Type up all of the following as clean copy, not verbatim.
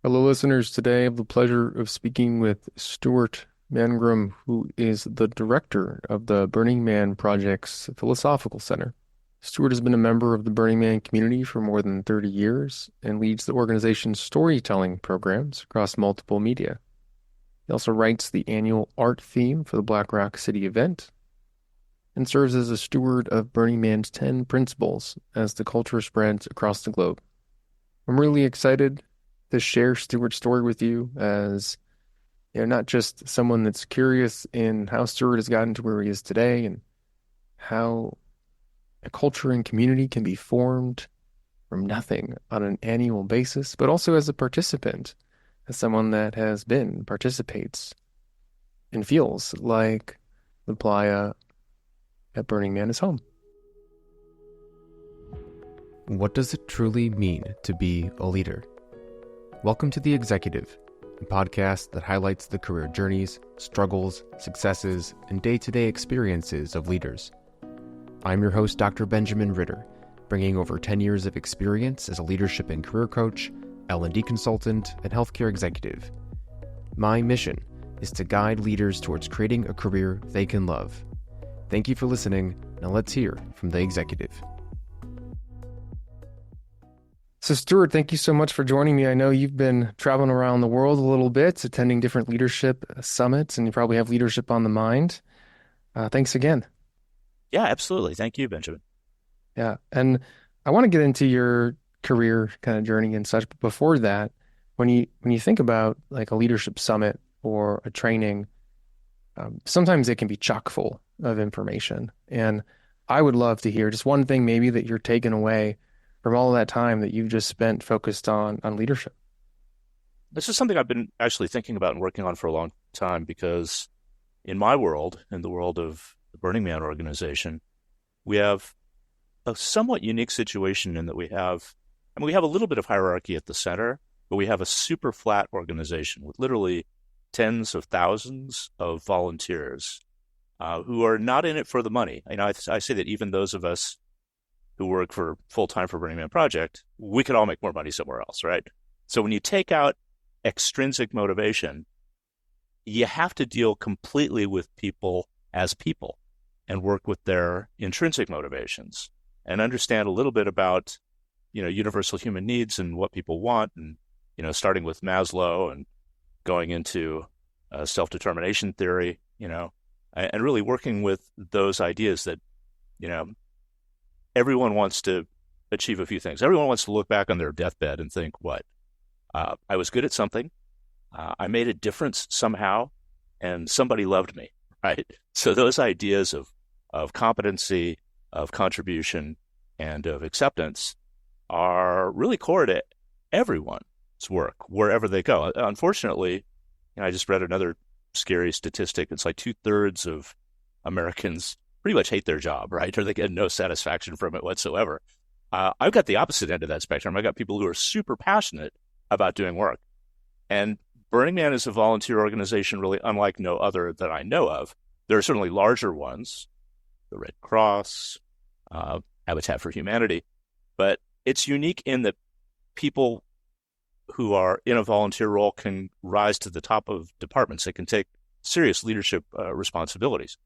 Hello, listeners. Today I have the pleasure of speaking with Stuart Mangrum, who is the director of the Burning Man Project's Philosophical Center. Stuart has been a member of the Burning Man community for more than 30 years and leads the organization's storytelling programs across multiple media. He also writes the annual art theme for the Black Rock City event and serves as a steward of Burning Man's 10 principles as the culture spreads across the globe. I'm really excited to share Stuart's story with you as not just someone that's curious in how Stuart has gotten to where he is today and how a culture and community can be formed from nothing on an annual basis, but also as a participant, as someone that has been, participates, and feels like the playa at Burning Man is home. What does it truly mean to be a leader? Welcome to The Executive, a podcast that highlights the career journeys, struggles, successes, and day-to-day experiences of leaders. I'm your host, Dr. Benjamin Ritter, bringing over 10 years of experience as a leadership and career coach, L&D consultant, and healthcare executive. My mission is to guide leaders towards creating a career they can love. Thank you for listening. Now let's hear from The Executive. So, Stuart, thank you so much for joining me. I know you've been traveling around the world a little bit, attending different leadership summits, and you probably have leadership on the mind. Thanks again. Yeah, absolutely. Thank you, Benjamin. Yeah, and I want to get into your career kind of journey and such, but before that, when you think about like a leadership summit or a training, sometimes it can be chock full of information. And I would love to hear just one thing maybe that you're taking away from all of that time that you've just spent focused on leadership. This is something I've been actually thinking about and working on for a long time because in my world, in the world of the Burning Man organization, we have a somewhat unique situation in that we have a little bit of hierarchy at the center, but we have a super flat organization with literally tens of thousands of volunteers who are not in it for the money. I say that even those of us who work for full-time for Burning Man Project, we could all make more money somewhere else, right? So when you take out extrinsic motivation, you have to deal completely with people as people and work with their intrinsic motivations and understand a little bit about, universal human needs and what people want, and, starting with Maslow and going into self-determination theory, and really working with those ideas that, everyone wants to achieve a few things. Everyone wants to look back on their deathbed and think, what? I was good at something. I made a difference somehow, and somebody loved me, right? So those ideas of competency, of contribution, and of acceptance are really core to everyone's work, wherever they go. Unfortunately, I just read another scary statistic. It's like 2/3 of Americans pretty much hate their job, right? Or they get no satisfaction from it whatsoever. I've got the opposite end of that spectrum. I've got people who are super passionate about doing work. And Burning Man is a volunteer organization really unlike no other that I know of. There are certainly larger ones, the Red Cross, Habitat for Humanity, but it's unique in that people who are in a volunteer role can rise to the top of departments. They can take serious leadership responsibilities.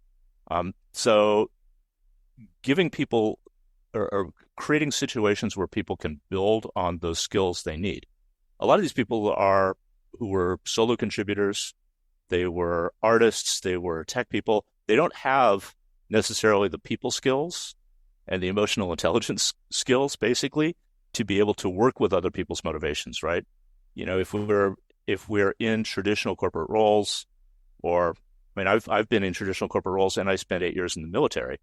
So giving people or creating situations where people can build on those skills they need. A lot of these people who were solo contributors, they were artists, they were tech people. They don't have necessarily the people skills and the emotional intelligence skills, basically, to be able to work with other people's motivations, right? If we're in traditional corporate roles, or I've been in traditional corporate roles and I spent 8 years in the military.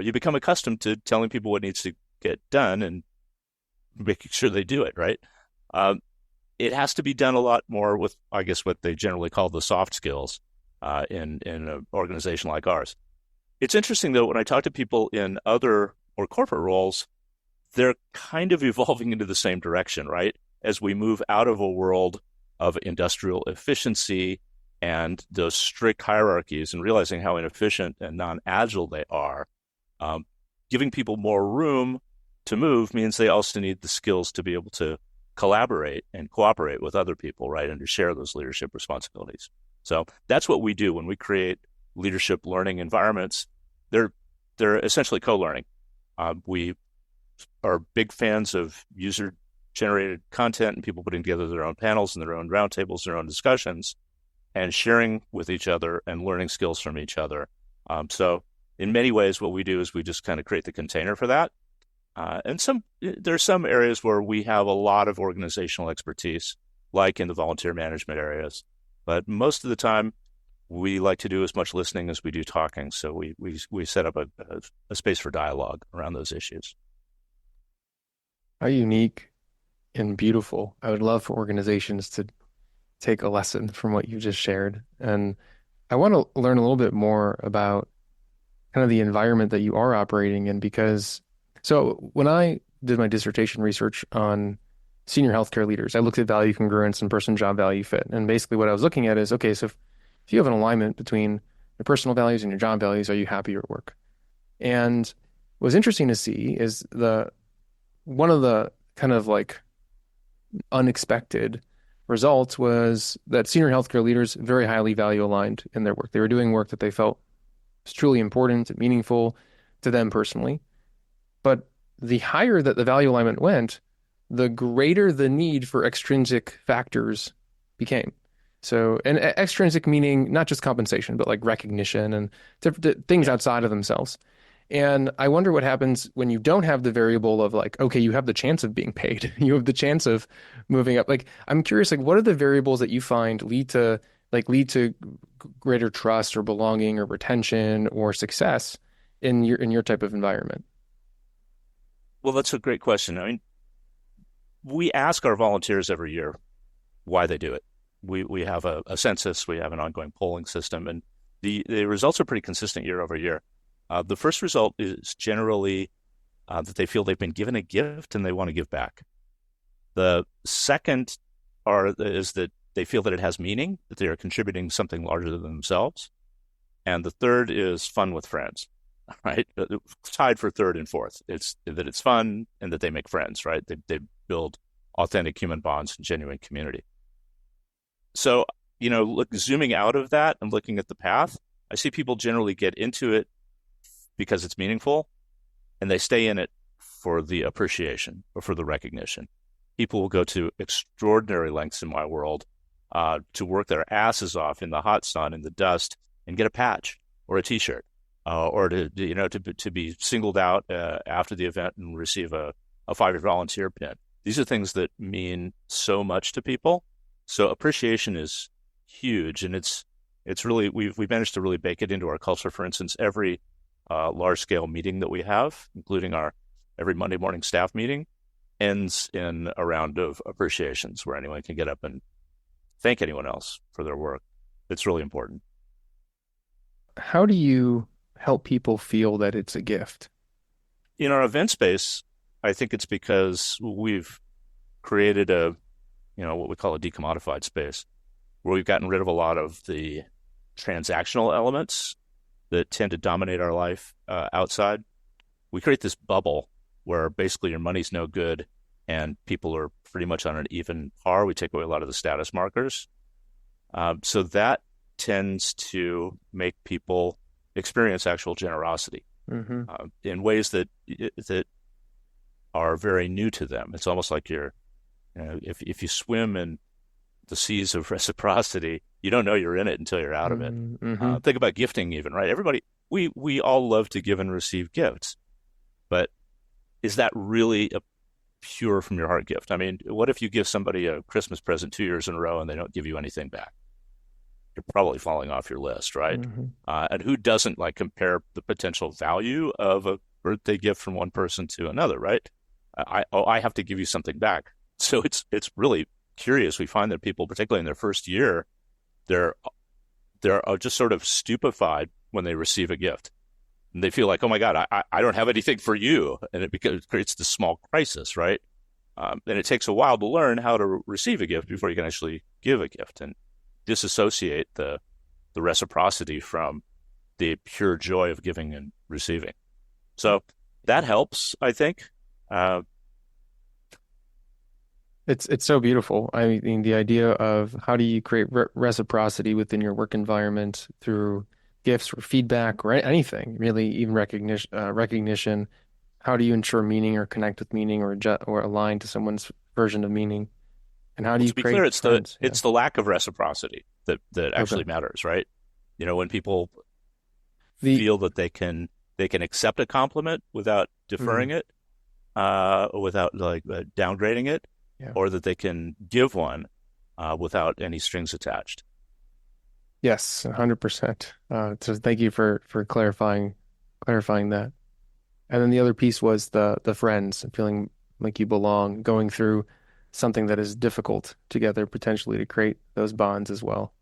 You become accustomed to telling people what needs to get done and making sure they do it, right? It has to be done a lot more with, I guess, what they generally call the soft skills in an organization like ours. It's interesting, though, when I talk to people in other or corporate roles, they're kind of evolving into the same direction, right? As we move out of a world of industrial efficiency and those strict hierarchies and realizing how inefficient and non-agile they are, giving people more room to move means they also need the skills to be able to collaborate and cooperate with other people, right? And to share those leadership responsibilities. So that's what we do when we create leadership learning environments. They're they're essentially co-learning. We are big fans of user generated content and people putting together their own panels and their own roundtables, their own discussions, and sharing with each other and learning skills from each other. So in many ways, what we do is we just kind of create the container for that. And there's some areas where we have a lot of organizational expertise, like in the volunteer management areas. But most of the time, we like to do as much listening as we do talking. So we set up a space for dialogue around those issues. How unique and beautiful. I would love for organizations to take a lesson from what you just shared. And I want to learn a little bit more about kind of the environment that you are operating in because so when I did my dissertation research on senior healthcare leaders, I looked at value congruence and person job value fit. And basically what I was looking at is, okay, so if you have an alignment between your personal values and your job values, are you happy at work? And what was interesting to see is the one of the kind of like unexpected results was that senior healthcare leaders very highly value aligned in their work. They were doing work that they felt was truly important and meaningful to them personally. But the higher that the value alignment went, the greater the need for extrinsic factors became. So, and extrinsic meaning not just compensation, but like recognition and things Yeah. outside of themselves. And I wonder what happens when you don't have the variable of like, okay, you have the chance of being paid. You have the chance of moving up. Like, I'm curious, like, what are the variables that you find lead to greater trust or belonging or retention or success in your type of environment? Well, that's a great question. I mean, we ask our volunteers every year why they do it. We have a census, we have an ongoing polling system, and the results are pretty consistent year over year. The first result is generally that they feel they've been given a gift and they want to give back. The second is that they feel that it has meaning, that they are contributing something larger than themselves. And the third is fun with friends, right? Tied for third and fourth. It's that it's fun and that they make friends, right? They build authentic human bonds and genuine community. So, zooming out of that and looking at the path, I see people generally get into it because it's meaningful and they stay in it for the appreciation or for the recognition. People will go to extraordinary lengths in my world to work their asses off in the hot sun, in the dust, and get a patch or a T-shirt, or to be singled out after the event and receive a 5-year volunteer pin. These are things that mean so much to people. So appreciation is huge, and it's really we've managed to really bake it into our culture. For instance, every large scale meeting that we have, including our every Monday morning staff meeting, ends in a round of appreciations where anyone can get up and thank anyone else for their work. It's really important. How do you help people feel that it's a gift? In our event space, I think it's because we've created what we call a decommodified space where we've gotten rid of a lot of the transactional elements that tend to dominate our life outside. We create this bubble where basically your money's no good and people are pretty much on an even par. We take away a lot of the status markers. So that tends to make people experience actual generosity Mm-hmm. in ways that are very new to them. It's almost like if you swim in the seas of reciprocity, you don't know you're in it until you're out of it. Mm-hmm. Think about gifting, even, right? We all love to give and receive gifts, but is that really a pure from your heart gift? I mean, what if you give somebody a Christmas present 2 years in a row and they don't give you anything back? You're probably falling off your list, right? Mm-hmm. And who doesn't like compare the potential value of a birthday gift from one person to another, right? I have to give you something back. So it's really curious. We find that people, particularly in their first year, they're just sort of stupefied when they receive a gift. And they feel like, oh my God, I don't have anything for you. And it creates this small crisis, right? And it takes a while to learn how to receive a gift before you can actually give a gift and disassociate the reciprocity from the pure joy of giving and receiving. So that helps, I think. It's so beautiful. I mean, the idea of how do you create reciprocity within your work environment through gifts or feedback or anything, really, even recognition. How do you ensure meaning or connect with meaning or or align to someone's version of meaning? And how do Well, you to be clear, create friends? Yeah. it's the lack of reciprocity that Okay. actually matters, right? When people The feel that they can accept a compliment without deferring mm, it, or without like downgrading it, yeah. or that they can give one without any strings attached. Yes, 100%. So thank you for clarifying that. And then the other piece was the friends, feeling like you belong, going through something that is difficult together, potentially to create those bonds as well.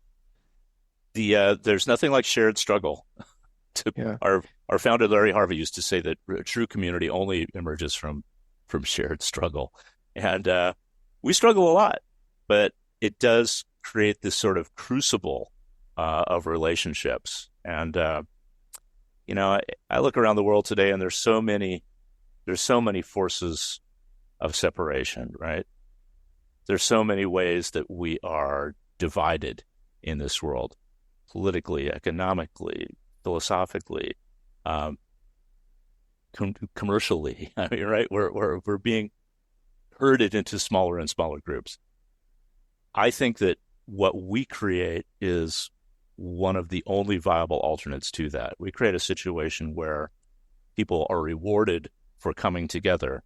There's nothing like shared struggle. To Yeah. our founder Larry Harvey used to say that a true community only emerges from shared struggle, and we struggle a lot, but it does create this sort of crucible of relationships. And I look around the world today, and there's so many forces of separation, right? There's so many ways that we are divided in this world, politically, economically, philosophically, um, commercially. I mean, right? We're being herded into smaller and smaller groups. I think that what we create is one of the only viable alternates to that. We create a situation where people are rewarded for coming together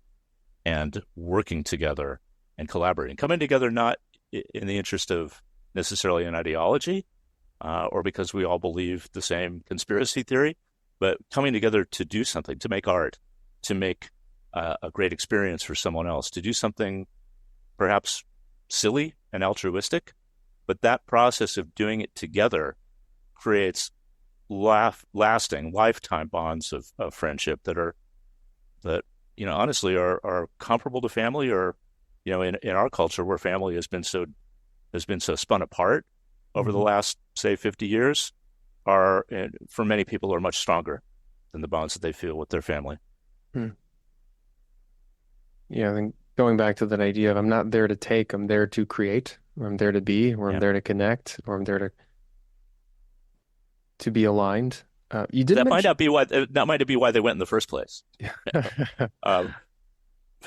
and working together and collaborating, coming together not in the interest of necessarily an ideology, or because we all believe the same conspiracy theory, but coming together to do something, to make art, to make a great experience for someone else, to do something perhaps silly and altruistic. But that process of doing it together creates lasting, lifetime bonds of friendship that honestly are comparable to family, or in our culture where family has been so spun apart over the Hmm. last say 50 years, are for many people are much stronger than the bonds that they feel with their family. Hmm. Yeah, then going back to that idea of I'm not there to take, I'm there to create, or I'm there to be, or I'm Yeah, there to connect, or I'm there to be aligned. You did mention, that might be why they went in the first place. yeah. uh,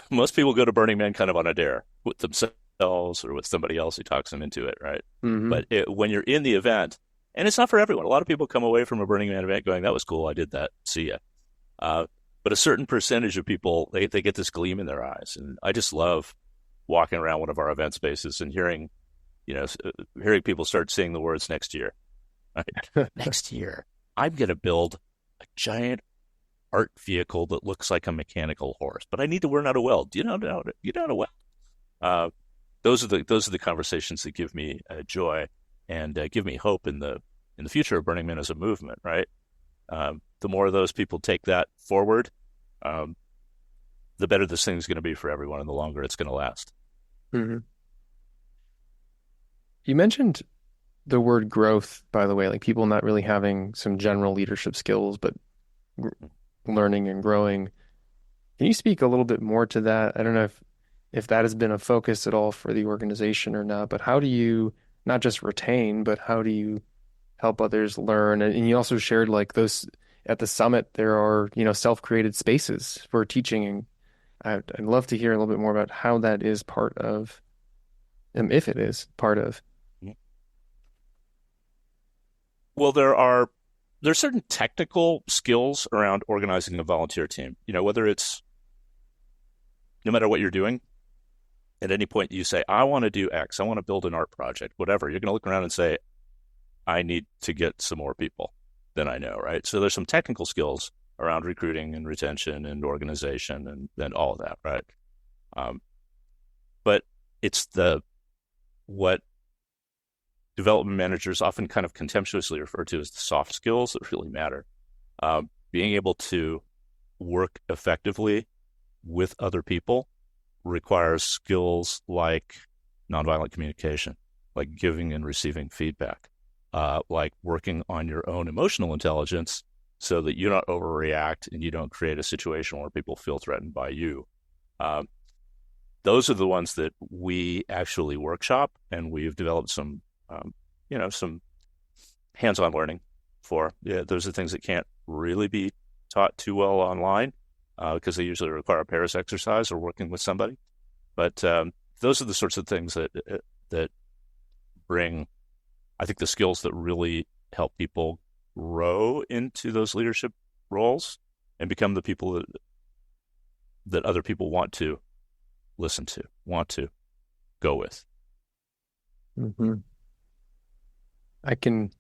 Most people go to Burning Man kind of on a dare with themselves or with somebody else who talks them into it, right? Hmm. But when you're in the event, and it's not for everyone. A lot of people come away from a Burning Man event going, "That was cool. I did that. See ya." Uh, but a certain percentage of people, they get this gleam in their eyes, and I just love walking around one of our event spaces and hearing people start saying the words next year. Right? Next year, I'm going to build a giant art vehicle that looks like a mechanical horse, but I need to learn how to weld. You know how to weld? Uh, those are the conversations that give me joy and give me hope in the future of Burning Man as a movement. Right? The more of those people take that forward, um, the better this thing is going to be for everyone, and the longer it's going to last. Hmm. You mentioned the word growth, by the way, like people not really having some general leadership skills, but gr learning and growing. Can you speak a little bit more to that? I don't know if that has been a focus at all for the organization or not, but how do you not just retain, but how do you help others learn? And you also shared like those at the summit, there are, self-created spaces for teaching. And I'd love to hear a little bit more about how that is part of, if it is part of. Well, there's certain technical skills around organizing a volunteer team. Whether it's no matter what you're doing, at any point you say, I want to do X, I want to build an art project, whatever, you're going to look around and say, I need to get some more people than I know, right? So there's some technical skills around recruiting and retention and organization and all of that, right? Um, but it's what development managers often kind of contemptuously refer to as the soft skills that really matter. Being able to work effectively with other people requires skills like nonviolent communication, like giving and receiving feedback, like working on your own emotional intelligence so that you don't overreact and you don't create a situation where people feel threatened by you. Um, those are the ones that we actually workshop, and we've developed some, some hands-on learning for. Yeah, those are things that can't really be taught too well online because they usually require a pairs exercise or working with somebody. But those are the sorts of things that bring, I think, the skills that really help people grow into those leadership roles and become the people that other people want to listen to, want to go with. Hmm. I can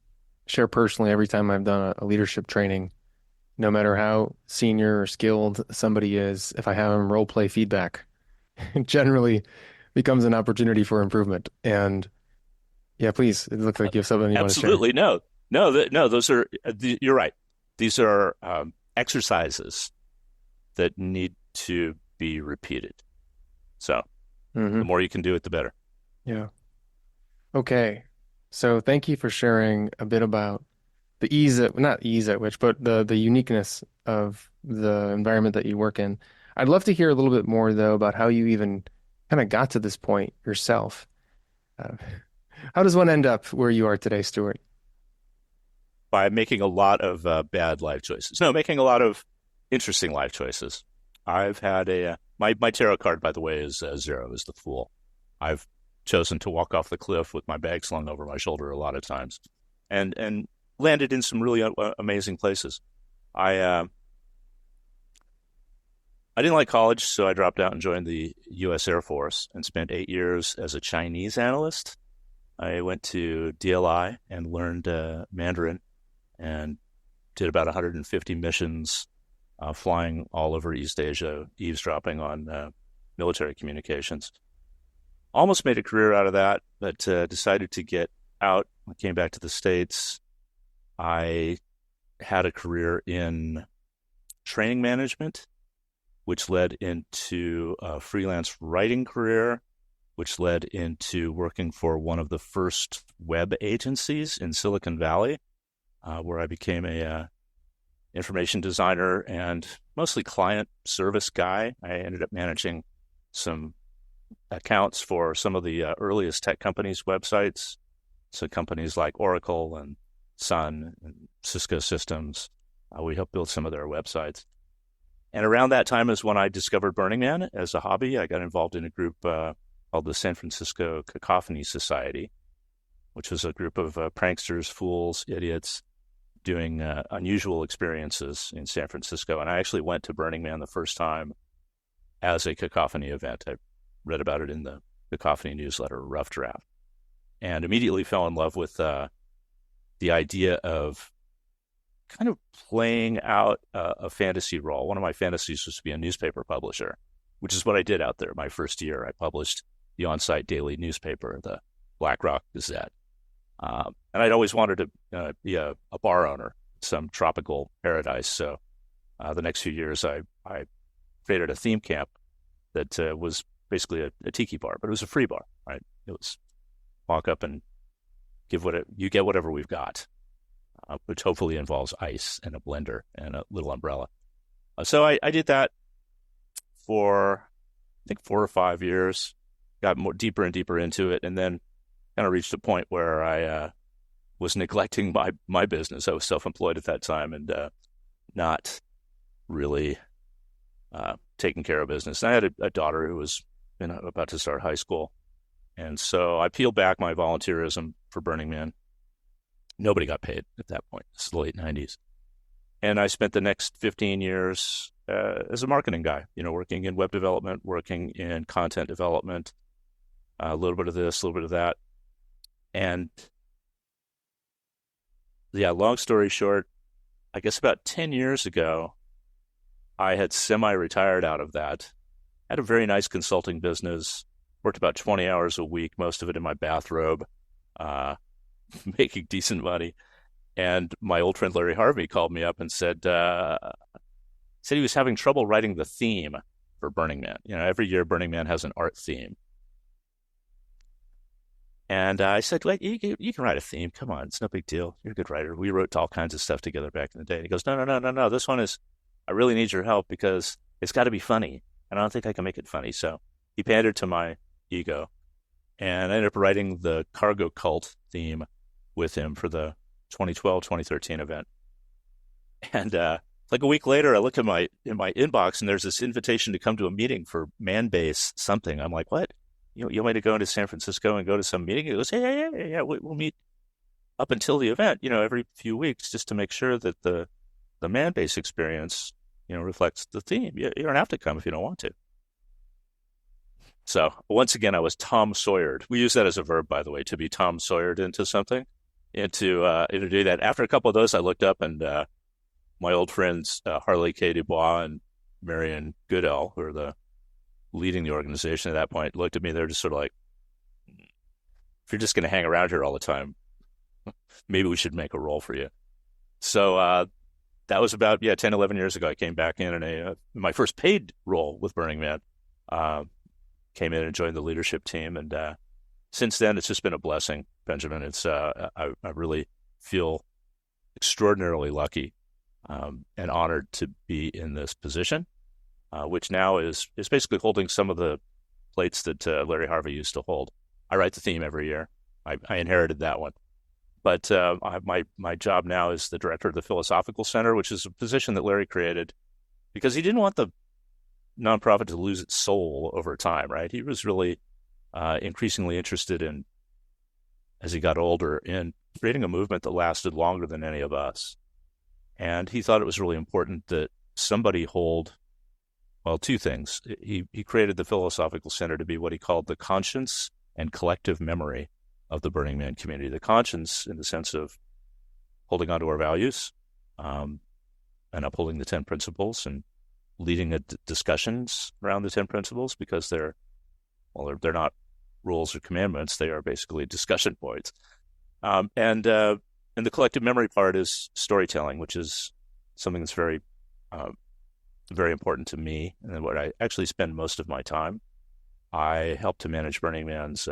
share personally every time I've done a leadership training, no matter how senior or skilled somebody is, if I have them role play feedback, it generally becomes an opportunity for improvement. And yeah, please, it looks like you have something you want to share. Absolutely, no. Those are you're right. These are exercises that need to be repeated. So Hmm. the more you can do it, the better. Yeah. Okay. So thank you for sharing a bit about the ease at, not ease at which, but the uniqueness of the environment that you work in. I'd love to hear a little bit more though about how you even kind of got to this point yourself. Uh, how does one end up where you are today, Stuart? By making a lot of bad life choices. No, making a lot of interesting life choices. I've had my tarot card, by the way, is zero, is the Fool. I've chosen to walk off the cliff with my bag slung over my shoulder a lot of times, and landed in some really amazing places. I uh, I didn't like college, so I dropped out and joined the U.S. Air Force and spent 8 years as a Chinese analyst. I went to DLI and learned Mandarin and did about 150 missions, flying all over East Asia, eavesdropping on military communications. Almost made a career out of that, but decided to get out. I came back to the States. I had a career in training management, which led into a freelance writing career, which led into working for one of the first web agencies in Silicon Valley, where I became a information designer and mostly client service guy. I ended up managing some accounts for some of the earliest tech companies' websites. So companies like Oracle and Sun and Cisco Systems, we helped build some of their websites. And around that time is when I discovered Burning Man as a hobby. I got involved in a group called the San Francisco Cacophony Society, which was a group of pranksters, fools, idiots doing unusual experiences in San Francisco. And I actually went to Burning Man the first time as a cacophony event. I read about it in the Cacophony newsletter, Rough Draft, and immediately fell in love with the idea of kind of playing out a fantasy role. One of my fantasies was to be a newspaper publisher, which is what I did out there. My first year, I published the on-site daily newspaper, the Black Rock Gazette. And I'd always wanted to be a bar owner, some tropical paradise. So the next few years, I created a theme camp that was basically a tiki bar, but it was a free bar, right? It was walk up and you get whatever we've got, which hopefully involves ice and a blender and a little umbrella. So I did that for, I think, 4 or 5 years, got more deeper and deeper into it, and then kind of reached a point where I was neglecting my business. I was self-employed at that time and not really taking care of business. And I had a daughter who was about to start high school. And so I peeled back my volunteerism for Burning Man. Nobody got paid at that point. This is the late 90s. And I spent the next 15 years as a marketing guy, working in web development, working in content development, a little bit of this, a little bit of that. And yeah, long story short, I guess about 10 years ago, I had semi-retired out of that. Had a very nice consulting business, worked about 20 hours a week, most of it in my bathrobe, making decent money. And my old friend Larry Harvey called me up and said he was having trouble writing the theme for Burning Man. Every year Burning Man has an art theme. And I said, "Wait, you can write a theme. Come on, it's no big deal. You're a good writer. We wrote all kinds of stuff together back in the day." And he goes, "No. This one is, I really need your help because it's got to be funny. And I don't think I can make it funny." So he pandered to my ego, and I ended up writing the cargo cult theme with him for the 2012 2013 event. And like a week later, I look at my in my inbox, and there's this invitation to come to a meeting for man base something. I'm like, what? You want me to go into San Francisco and go to some meeting? He goes, hey, yeah, we'll meet up until the event, every few weeks, just to make sure that the man base experience, reflects the theme. You don't have to come if you don't want to. So once again, I was Tom Sawyered. We use that as a verb, by the way, to be Tom Sawyered into something, into do that. After a couple of those, I looked up, and my old friends Harley K. Dubois and Marion Goodell, who are leading the organization at that point, looked at me. They're just sort of like, if you're just going to hang around here all the time, maybe we should make a role for you. So that was about 10, 11 years ago. I came back in my first paid role with Burning Man. Came in and joined the leadership team, and since then it's just been a blessing, Benjamin. It's I really feel extraordinarily lucky and honored to be in this position, which now is basically holding some of the plates that Larry Harvey used to hold. I write the theme every year. I inherited that one, but my job now is the director of the Philosophical Center, which is a position that Larry created because he didn't want the nonprofit to lose its soul over time, right? He was really increasingly interested in, as he got older, in creating a movement that lasted longer than any of us. And he thought it was really important that somebody hold, well, two things. He created the Philosophical Center to be what he called the conscience and collective memory of the Burning Man community. The conscience in the sense of holding on to our values and upholding the 10 principles and leading discussions around the 10 principles, because they're not rules or commandments. They are basically discussion points. And the collective memory part is storytelling, which is something that's very, very important to me, and what I actually spend most of my time. I help to manage Burning Man's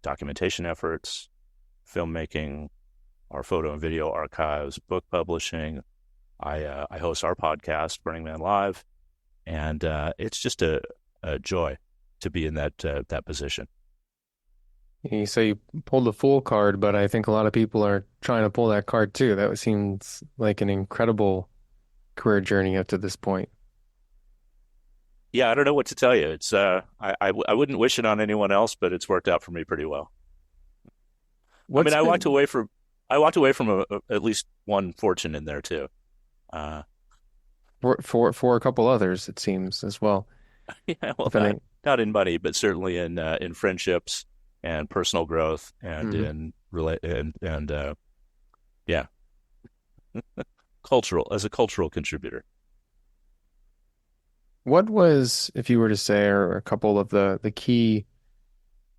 documentation efforts, filmmaking, our photo and video archives, book publishing. I host our podcast, Burning Man Live, and it's just a joy to be in that position. You say you pulled the full card, but I think a lot of people are trying to pull that card too. That seems like an incredible career journey up to this point. Yeah, I don't know what to tell you. It's I wouldn't wish it on anyone else, but it's worked out for me pretty well. I mean, What's been I walked away from at least one fortune in there too. Uh, for a couple others, it seems as well. yeah, well, not Depending. not in money, but certainly in friendships and personal growth and Hmm. in relate and yeah, cultural as a cultural contributor. What was, if you were to say, or a couple of the key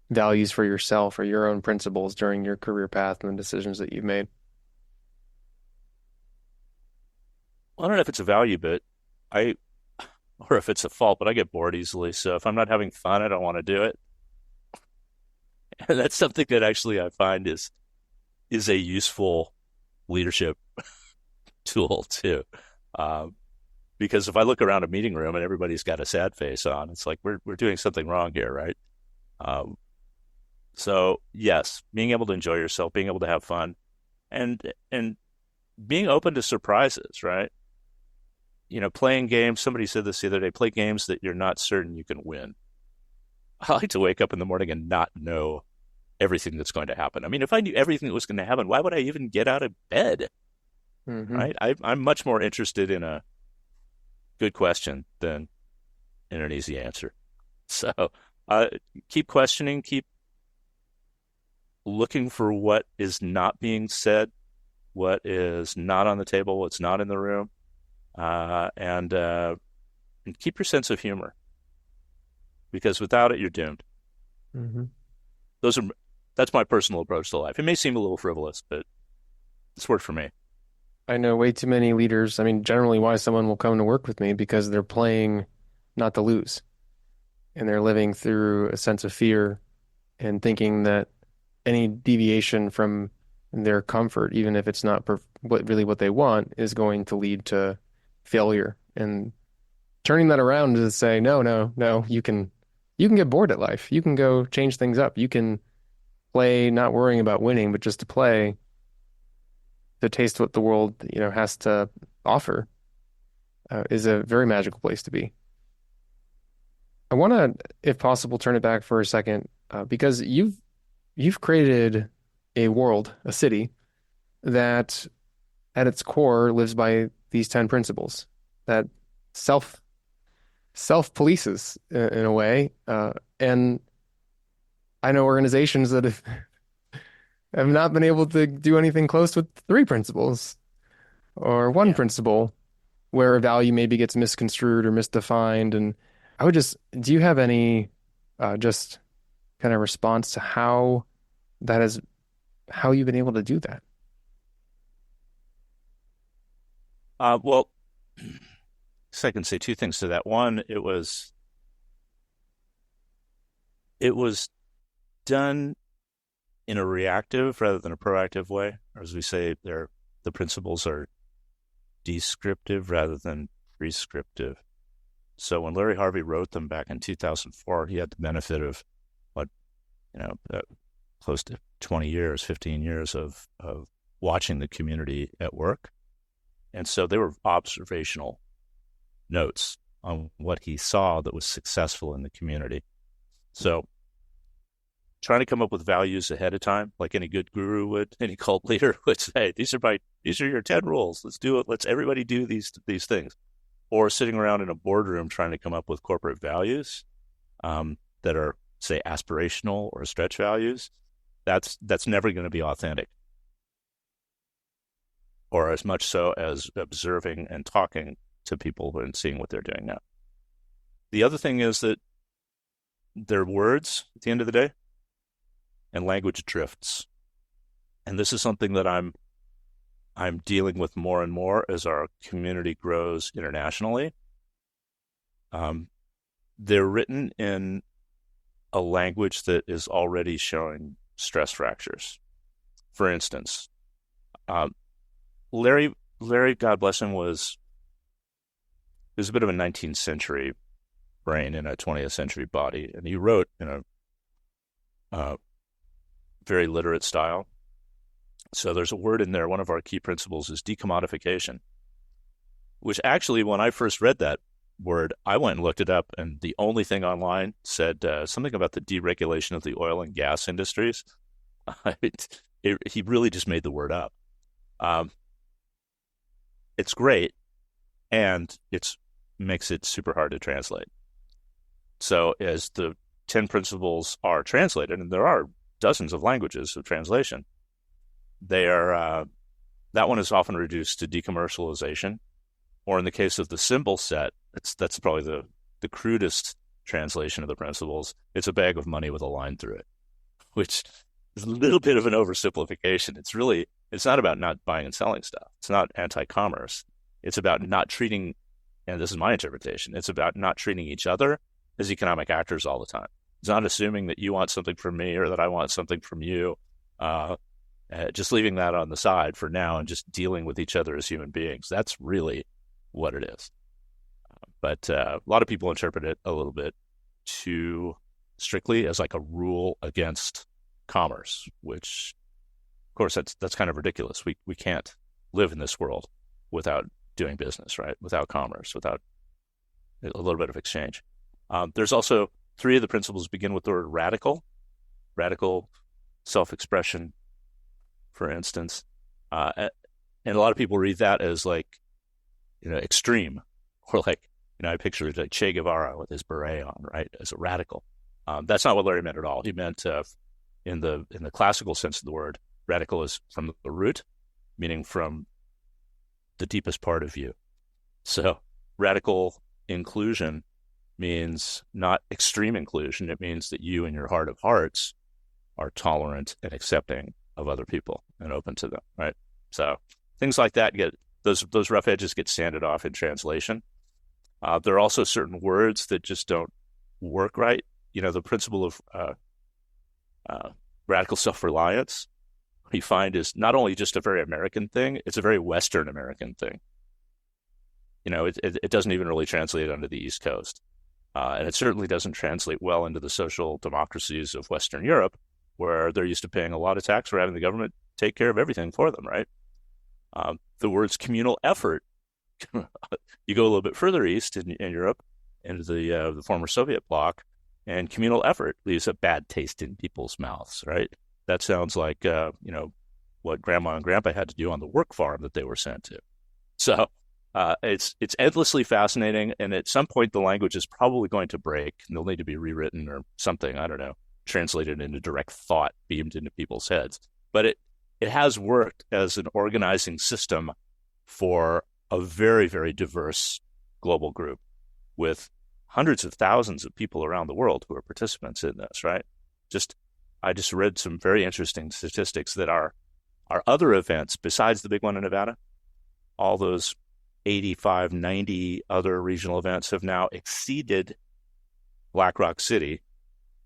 values for yourself or your own principles during your career path and the decisions that you've made? I don't know if it's a value, but I or if it's a fault, but I get bored easily. So if I'm not having fun, I don't want to do it. And that's something that actually I find is a useful leadership tool too. Um, because if I look around a meeting room and everybody's got a sad face on, it's like we're doing something wrong here, right? Um, so yes, being able to enjoy yourself, being able to have fun, and being open to surprises, right? Playing games. Somebody said this the other day: play games that you're not certain you can win. I like to wake up in the morning and not know everything that's going to happen. I mean, if I knew everything that was going to happen, why would I even get out of bed? Hmm. Right? I'm much more interested in a good question than in an easy answer. So uh, keep questioning, keep looking for what is not being said, what is not on the table, what's not in the room, and keep your sense of humor, because without it, you're doomed. Hmm. Those are That's my personal approach to life. It may seem a little frivolous, but it's worked for me. I know way too many leaders. I mean, generally why someone will come to work with me because they're playing not to lose and they're living through a sense of fear and thinking that any deviation from their comfort, even if it's not what they want, is going to lead to failure. And turning that around to say, no, no, no, you can get bored at life. You can go change things up. You can play not worrying about winning, but just to play, to taste what the world, has to offer, is a very magical place to be. I want to, if possible, turn it back for a second, because you've created a world, a city that at its core lives by these 10 principles that self self polices in a way. And I know organizations that have not been able to do anything close with three principles or one Yeah. principle where a value maybe gets misconstrued or misdefined. And I would just, do you have any just kind of response to that is, how you've been able to do that? Well, so I can say two things to that. One, it was done in a reactive rather than a proactive way. Or as we say, the principles are descriptive rather than prescriptive. So when Larry Harvey wrote them back in 2004, he had the benefit of what, you know, close to 20 years, 15 years of watching the community at work. And so they were observational notes on what he saw that was successful in the community. So trying to come up with values ahead of time, like any good guru would, any cult leader would say, these are your 10 rules. Let's do it. Let's everybody do these things. Or sitting around in a boardroom trying to come up with corporate values that are, say, aspirational or stretch values. That's never going to be authentic, or as much so as observing and talking to people and seeing what they're doing now. The other thing is that they're words at the end of the day, and language drifts. And this is something that I'm dealing with more and more as our community grows internationally. They're written in a language that is already showing stress fractures. For instance, Larry, God bless him, was a bit of a 19th century brain in a 20th century body, and he wrote in a very literate style. So there's a word in there. One of our key principles is decommodification, which actually, when I first read that word, I went and looked it up, and the only thing online said something about the deregulation of the oil and gas industries. He really just made the word up. It's great, and it makes it super hard to translate. So as the 10 principles are translated, and there are dozens of languages of translation, they are that one is often reduced to decommercialization, or in the case of the symbol set, that's probably the crudest translation of the principles. It's a bag of money with a line through it, which is a little bit of an oversimplification. It's not about not buying and selling stuff. It's not anti-commerce. It's about not treating, and this is my interpretation, it's about not treating each other as economic actors all the time. It's not assuming that you want something from me or that I want something from you. Just leaving that on the side for now and just dealing with each other as human beings. That's really what it is. But a lot of people interpret it a little bit too strictly as like a rule against commerce, which, of course, that's kind of ridiculous. We can't live in this world without doing business, right? Without commerce, without a little bit of exchange. There's also 3 of the principles begin with the word radical self-expression, for instance. And a lot of people read that as like, extreme, or like, I picture like Che Guevara with his beret on, right, as a radical. That's not what Larry meant at all. He meant in the classical sense of the word, radical is from the root, meaning from the deepest part of you. So radical inclusion means not extreme inclusion. It means that you in your heart of hearts are tolerant and accepting of other people and open to them, right? So things like that those rough edges get sanded off in translation. There are also certain words that just don't work right. The principle of radical self-reliance, you find, is not only just a very American thing, it's a very Western American thing. It doesn't even really translate onto the East Coast. And it certainly doesn't translate well into the social democracies of Western Europe, where they're used to paying a lot of tax for having the government take care of everything for them, right? The words communal effort, you go a little bit further east in Europe, into the former Soviet bloc, and communal effort leaves a bad taste in people's mouths, right? That sounds like what grandma and grandpa had to do on the work farm that they were sent to. So it's endlessly fascinating, and at some point the language is probably going to break, and they'll need to be rewritten or something. I don't know, translated into direct thought beamed into people's heads. But it has worked as an organizing system for a very, very diverse global group with hundreds of thousands of people around the world who are participants in this, right? Just I just read some very interesting statistics that our other events besides the big one in Nevada, all those 85, 90 other regional events have now exceeded Black Rock City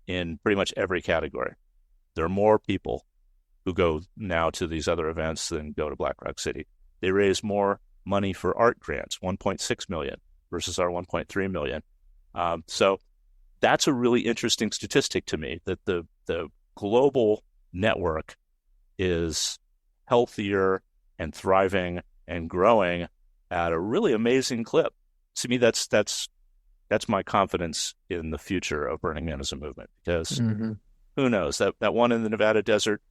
in pretty much every category. There are more people who go now to these other events than go to Black Rock City. They raise more money for art grants, 1.6 million versus our 1.3 million. So that's a really interesting statistic to me, that the global network is healthier and thriving and growing at a really amazing clip. To me, that's my confidence in the future of Burning Man as a movement, because who knows, that one in the Nevada desert,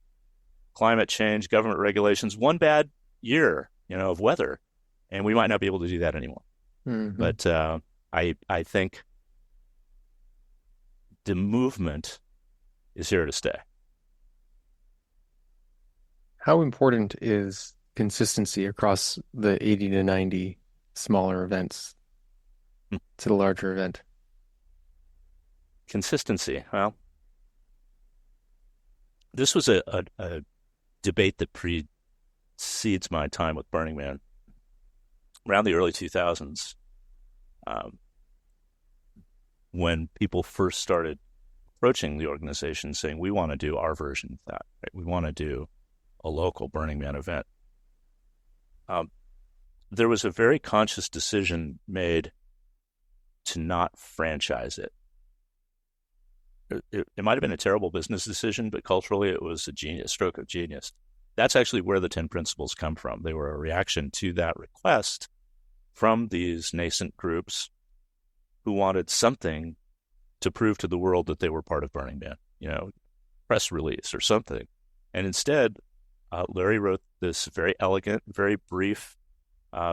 climate change, government regulations, one bad year, of weather, and we might not be able to do that anymore. But I think the movement is here to stay. How important is consistency across the 80 to 90 smaller events to the larger event? Consistency. Well, this was a debate that precedes my time with Burning Man. Around the early 2000s, when people first started approaching the organization saying, we want to do our version of that, right? We want to do a local Burning Man event. There was a very conscious decision made to not franchise it. It might have been a terrible business decision, but culturally it was a stroke of genius. That's actually where the 10 principles come from. They were a reaction to that request from these nascent groups who wanted something to prove to the world that they were part of Burning Man, press release or something. And instead, Larry wrote this very elegant, very brief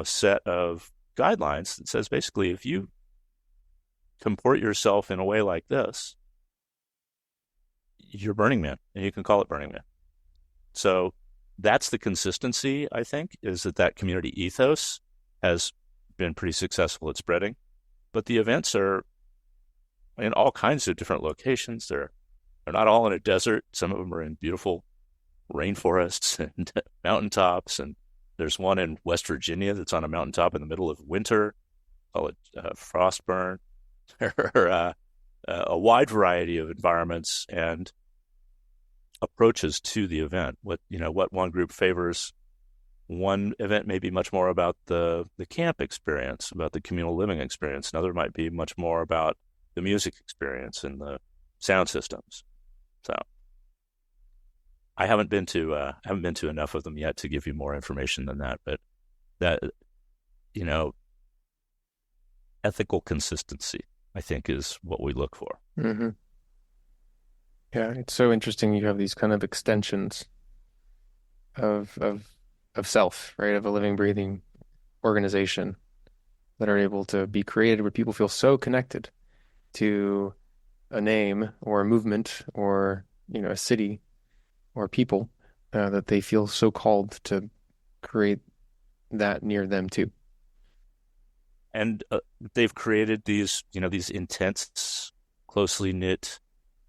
set of guidelines that says basically, if you comport yourself in a way like this, you're Burning Man, and you can call it Burning Man. So that's the consistency, I think, is that community ethos has been pretty successful at spreading. But the events are in all kinds of different locations. They're not all in a desert. Some of them are in beautiful rainforests and mountaintops. And there's one in West Virginia that's on a mountaintop in the middle of winter, call it Frostburn. There are a wide variety of environments and approaches to the event. What one group favors. One event may be much more about the camp experience, about the communal living experience. Another might be much more about the music experience and the sound systems. So I haven't been to enough of them yet to give you more information than that. But that ethical consistency, I think, is what we look for. Mm-hmm. Yeah, it's so interesting. You have these kind of extensions of self, right? Of a living, breathing organization that are able to be created where people feel so connected to a name or a movement or, a city or people that they feel so called to create that near them too. And they've created these intense, closely knit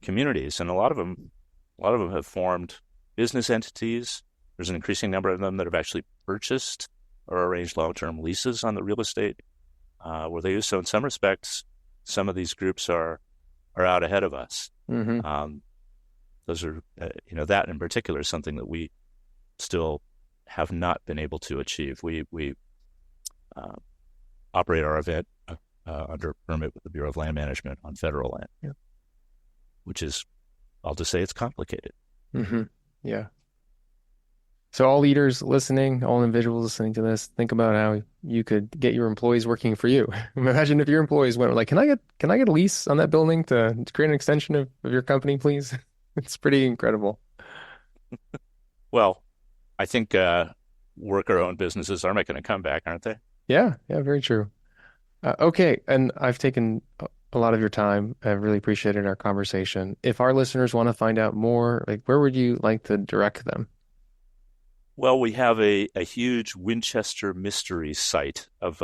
communities, and a lot of them have formed business entities. There's an increasing number of them that have actually purchased or arranged long-term leases on the real estate where they use. So in some respects, some of these groups are out ahead of us. Mm-hmm. Those are, that in particular is something that we still have not been able to achieve. We operate our event under a permit with the Bureau of Land Management on federal land, Yeah. which is, I'll just say it's complicated. Hmm. Yeah. So all leaders listening, all individuals listening to this, think about how you could get your employees working for you. Imagine if your employees went like, can I get a lease on that building to create an extension of your company, please? It's pretty incredible. Well, I think worker-owned businesses are making a comeback, aren't they? Yeah, yeah, very true. Okay, and I've taken a lot of your time. I really appreciated our conversation. If our listeners want to find out more, like where would you like to direct them? Well, we have a huge Winchester mystery site of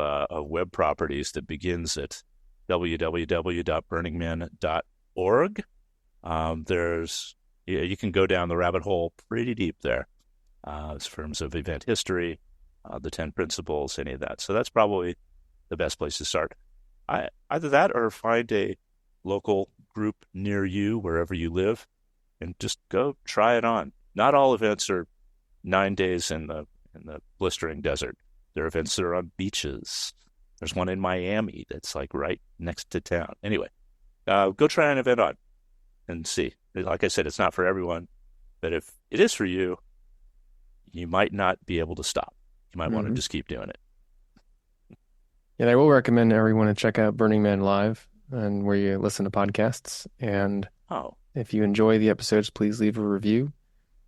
web properties that begins at www.burningman.org. There's you can go down the rabbit hole pretty deep there, as terms of event history, the 10 principles, any of that. So that's probably the best place to start. Either that or find a local group near you, wherever you live, and just go try it on. Not all events are 9 days in the blistering desert. There are events that are on beaches. There's one in Miami that's like right next to town. Anyway, go try an event on and see. Like I said, it's not for everyone, but if it is for you, you might not be able to stop. You might want to Hmm. just keep doing it. And I will recommend everyone to check out Burning Man Live and where you listen to podcasts. And Oh, if you enjoy the episodes, please leave a review.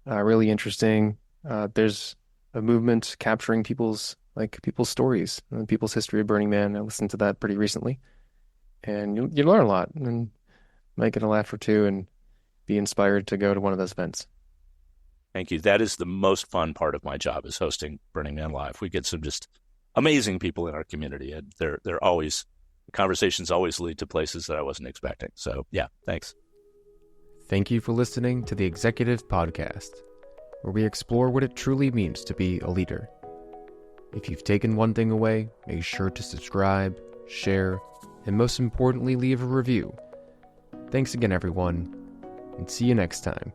Really interesting. There's a movement capturing people's stories and people's history of Burning Man. I listened to that pretty recently, and you learn a lot and might get a laugh or two and be inspired to go to one of those events. thank you. That is the most fun part of my job is hosting Burning Man Live. We get some just amazing people in our community, and they're always conversations always lead to places that I wasn't expecting. So yeah, thanks. Thank you for listening to the Executive Podcast, where we explore what it truly means to be a leader. If you've taken one thing away, make sure to subscribe, share, and most importantly, leave a review. Thanks again, everyone, and see you next time.